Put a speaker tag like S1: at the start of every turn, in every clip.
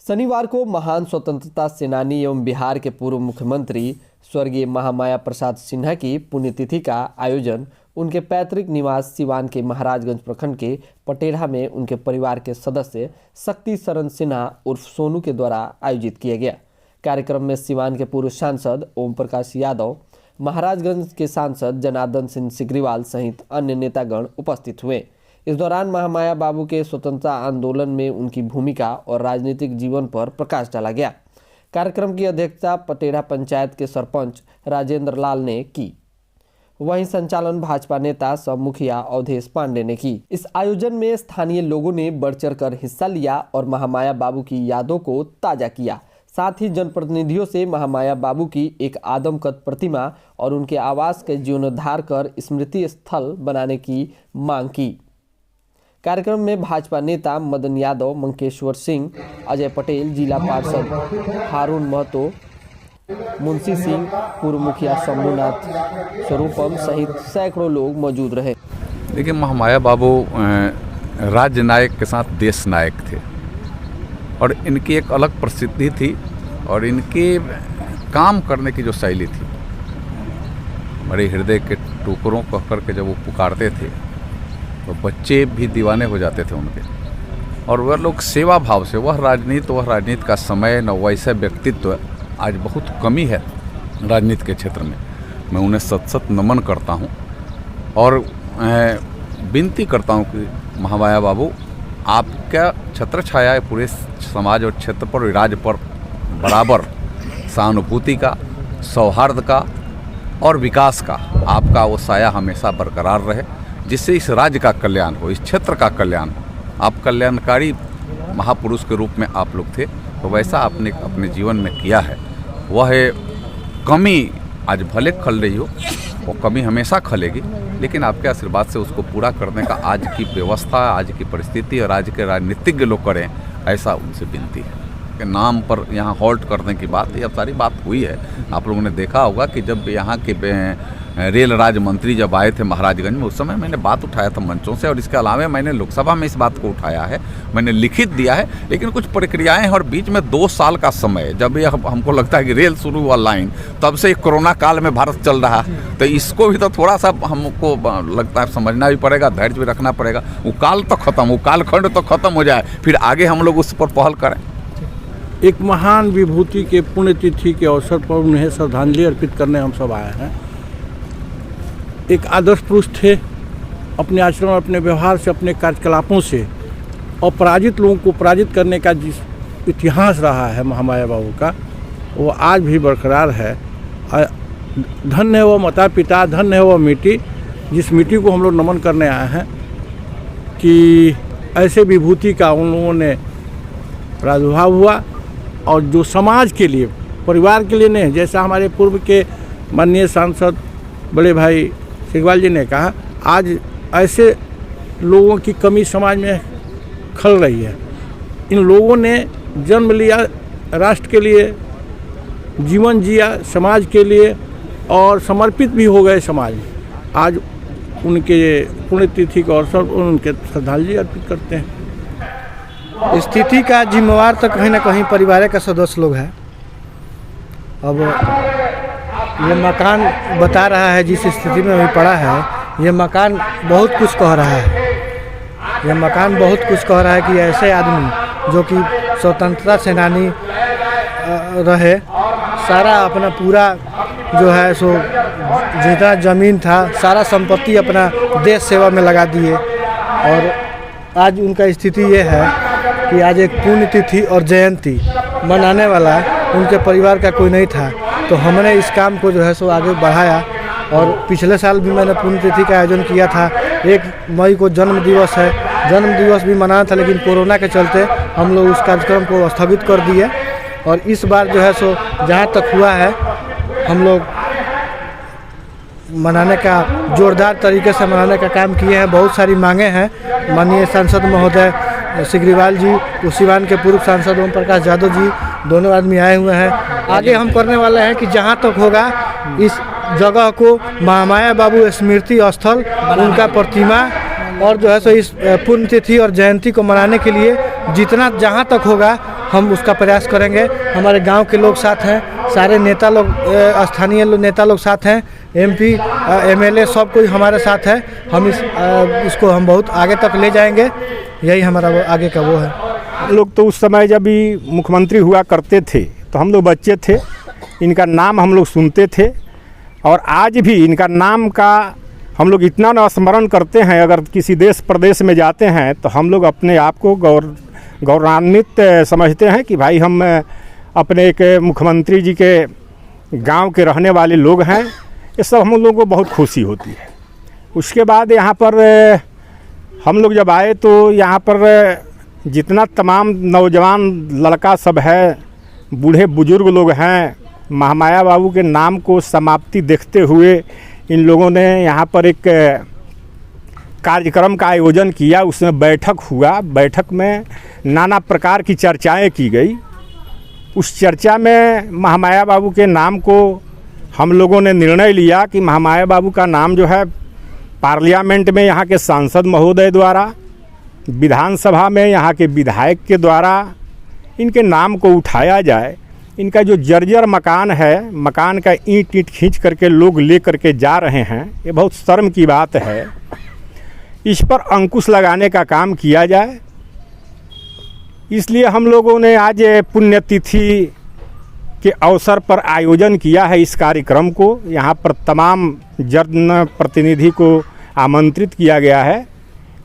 S1: शनिवार को महान स्वतंत्रता सेनानी एवं बिहार के पूर्व मुख्यमंत्री स्वर्गीय महामाया प्रसाद सिन्हा की पुण्यतिथि का आयोजन उनके पैतृक निवास सिवान के महाराजगंज प्रखंड के पटेढ़ा में उनके परिवार के सदस्य शक्ति शरण सिन्हा उर्फ सोनू के द्वारा आयोजित किया गया। कार्यक्रम में सिवान के पूर्व सांसद ओम प्रकाश यादव, महाराजगंज के सांसद जनार्दन सिंह सिग्रीवाल सहित अन्य नेतागण उपस्थित हुए। इस दौरान महामाया बाबू के स्वतंत्रता आंदोलन में उनकी भूमिका और राजनीतिक जीवन पर प्रकाश डाला गया। कार्यक्रम की अध्यक्षता पटेढ़ा पंचायत के सरपंच राजेंद्र लाल ने की। वहीं संचालन भाजपा नेता सह मुखिया अवधेश पांडे ने की। इस आयोजन में स्थानीय लोगों ने बढ़ चढ़कर हिस्सा लिया और महामाया बाबू की यादों को ताजा किया। साथ ही जनप्रतिनिधियों से महामाया बाबू की एक आदमकद प्रतिमा और उनके आवास के जीर्णोद्धार कर स्मृति स्थल बनाने की मांग की। कार्यक्रम में भाजपा नेता मदन यादव, मंकेश्वर सिंह, अजय पटेल, जिला पार्षद हारून महतो, मुंशी सिंह, पूर्व मुखिया शंभुनाथ स्वरूपम सहित सैकड़ों लोग मौजूद रहे।
S2: देखिए, महामाया बाबू राज्य नायक के साथ देश नायक थे और इनकी एक अलग प्रसिद्धि थी और इनके काम करने की जो शैली थी, बड़े हृदय के टुकड़ों कह कर के जब वो पुकारते थे तो बच्चे भी दीवाने हो जाते थे उनके। और वह लोग सेवा भाव से, वह राजनीति का समय न वैसा व्यक्तित्व आज बहुत कमी है राजनीति के क्षेत्र में। मैं उन्हें सत नमन करता हूं और विनती करता हूं कि महामाया बाबू, आपका छत्र छाया है पूरे समाज और क्षेत्र पर और राज्य पर बराबर सहानुभूति का, सौहार्द का और विकास का आपका वो साया हमेशा बरकरार रहे, जिससे इस राज्य का कल्याण हो, इस क्षेत्र का कल्याण हो। आप कल्याणकारी महापुरुष के रूप में आप लोग थे, तो वैसा आपने अपने जीवन में किया है। वह कमी आज भले खल रही हो, वो कमी हमेशा खलेगी, लेकिन आपके आशीर्वाद से उसको पूरा करने का आज की व्यवस्था, आज की परिस्थिति और आज के राजनीतिज्ञ लोग करें, ऐसा उनसे विनती है। के नाम पर यहाँ हॉल्ट करने की बात, ये अब सारी बात हुई है। आप लोगों ने देखा होगा कि जब यहाँ के रेल राज्य मंत्री जब आए थे महाराजगंज में, उस समय मैंने बात उठाया था मंचों से और इसके अलावा मैंने लोकसभा में इस बात को उठाया है, मैंने लिखित दिया है। लेकिन कुछ प्रक्रियाएं हैं और बीच में 2 साल का समय, जब ये हमको लगता है कि रेल शुरू हुआ लाइन, तब से कोरोना काल में भारत चल रहा है, तो इसको भी तो थोड़ा सा हमको लगता है समझना भी पड़ेगा, धैर्य भी रखना पड़ेगा। वो काल तो खत्म, वो कालखंड तो खत्म हो जाए, फिर आगे हम लोग उस पर पहल करें।
S3: एक महान विभूति के पुण्यतिथि के अवसर पर उन्हें श्रद्धांजलि अर्पित करने हम सब आए हैं। एक आदर्श पुरुष थे, अपने आचरण, अपने व्यवहार से, अपने कार्यकलापों से अपराजित लोगों को पराजित करने का जिस इतिहास रहा है महामाया बाबू का, वो आज भी बरकरार है। धन्य है वो माता पिता, धन्य है वो मिट्टी, जिस मिट्टी को हम लोग नमन करने आए हैं कि ऐसे विभूति का उन लोगों ने प्रादुर्भाव हुआ और जो समाज के लिए, परिवार के लिए नहीं, जैसा हमारे पूर्व के माननीय सांसद बड़े भाई सिग्रीवाल जी ने कहा, आज ऐसे लोगों की कमी समाज में खल रही है। इन लोगों ने जन्म लिया, राष्ट्र के लिए जीवन जिया, समाज के लिए, और समर्पित भी हो गए समाज में। आज उनके पुण्यतिथि के अवसर पर उनके श्रद्धांजलि अर्पित करते हैं।
S4: स्थिति का जिम्मेवार तो कहीं ना कहीं परिवार का सदस्य लोग हैं। अब ये मकान बता रहा है जिस स्थिति में अभी पड़ा है, ये मकान बहुत कुछ कह रहा है। ये मकान बहुत कुछ कह रहा है कि ऐसे आदमी जो कि स्वतंत्रता सेनानी रहे, सारा अपना पूरा जो है सो जितना ज़मीन था, सारा संपत्ति अपना देश सेवा में लगा दिए, और आज उनका स्थिति ये है कि आज एक पुण्यतिथि और जयंती मनाने वाला उनके परिवार का कोई नहीं था। तो हमने इस काम को जो है सो आगे बढ़ाया, और पिछले साल भी मैंने पुण्यतिथि का आयोजन किया था। 1 मई को जन्म दिवस है, जन्म दिवस भी मनाना था, लेकिन कोरोना के चलते हम लोग उस कार्यक्रम को स्थगित कर दिए। और इस बार जो है सो जहाँ तक हुआ है, हम लोग मनाने का जोरदार तरीके से मनाने का काम किए हैं। बहुत सारी मांगे हैं। माननीय सांसद महोदय सिग्रीवाल जी, सिवान के पूर्व सांसद ओम प्रकाश यादव जी, दोनों आदमी आए हुए हैं। आगे हम करने वाले हैं कि जहाँ तक होगा इस जगह को महामाया बाबू स्मृति स्थल, उनका प्रतिमा और जो है सो इस पुण्यतिथि और जयंती को मनाने के लिए जितना जहाँ तक होगा हम उसका प्रयास करेंगे। हमारे गांव के लोग साथ हैं, सारे नेता लोग, स्थानीय नेता लोग साथ हैं, MP MLA सब कोई हमारे साथ है। हम इसको हम बहुत आगे तक ले जाएंगे, यही हमारा आगे का वो है।
S5: हम लोग तो उस समय जब भी मुख्यमंत्री हुआ करते थे तो हम लोग बच्चे थे, इनका नाम हम लोग सुनते थे और आज भी इनका नाम का हम लोग इतना न स्मरण करते हैं। अगर किसी देश प्रदेश में जाते हैं तो हम लोग अपने आप को गौरवान्वित समझते हैं कि भाई हम अपने एक मुख्यमंत्री जी के गांव के रहने वाले लोग हैं। ये सब हम लोगों को बहुत खुशी होती है। उसके बाद यहाँ पर हम लोग जब आए तो यहाँ पर जितना तमाम नौजवान लड़का सब है, बूढ़े बुजुर्ग लोग हैं, महामाया बाबू के नाम को समाप्ति देखते हुए इन लोगों ने यहाँ पर एक कार्यक्रम का आयोजन किया। उसमें बैठक हुआ। बैठक में नाना प्रकार की चर्चाएं की गई। उस चर्चा में महामाया बाबू के नाम को हम लोगों ने निर्णय लिया कि महामाया बाबू का नाम जो है पार्लियामेंट में यहाँ के सांसद महोदय द्वारा, विधानसभा में यहाँ के विधायक के द्वारा इनके नाम को उठाया जाए। इनका जो जर्जर मकान है, मकान का ईंट खींच करके लोग ले करके जा रहे हैं, ये बहुत शर्म की बात है। इस पर अंकुश लगाने का काम किया जाए। इसलिए हम लोगों ने आज पुण्यतिथि के अवसर पर आयोजन किया है इस कार्यक्रम को। यहाँ पर तमाम जन प्रतिनिधि को आमंत्रित किया गया है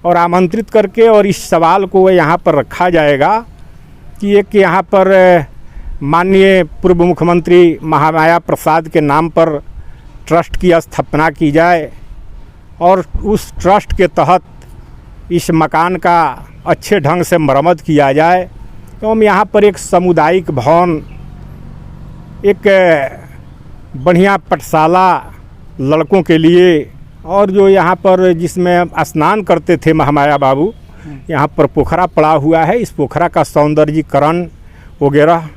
S5: और आमंत्रित करके और इस सवाल को यहाँ पर रखा जाएगा कि एक यहाँ पर माननीय पूर्व मुख्यमंत्री महामाया प्रसाद के नाम पर ट्रस्ट की स्थापना की जाए और उस ट्रस्ट के तहत इस मकान का अच्छे ढंग से मरम्मत किया जाए एवं यहाँ पर एक सामुदायिक भवन, एक बढ़िया पाठशाला लड़कों के लिए, और जो यहाँ पर जिसमें स्नान करते थे महामाया बाबू, यहाँ पर पोखरा पड़ा हुआ है। इस पोखरा का सौंदर्यीकरण वगैरह।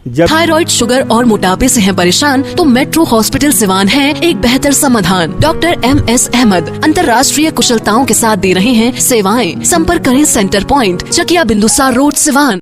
S6: थायराइड, शुगर और मोटापे से हैं परेशान तो मेट्रो हॉस्पिटल सिवान है एक बेहतर समाधान। डॉक्टर MS अहमद अंतर्राष्ट्रीय कुशलताओं के साथ दे रहे हैं सेवाएं। संपर्क करें centre point, Chakia Bindusar road, Siwan.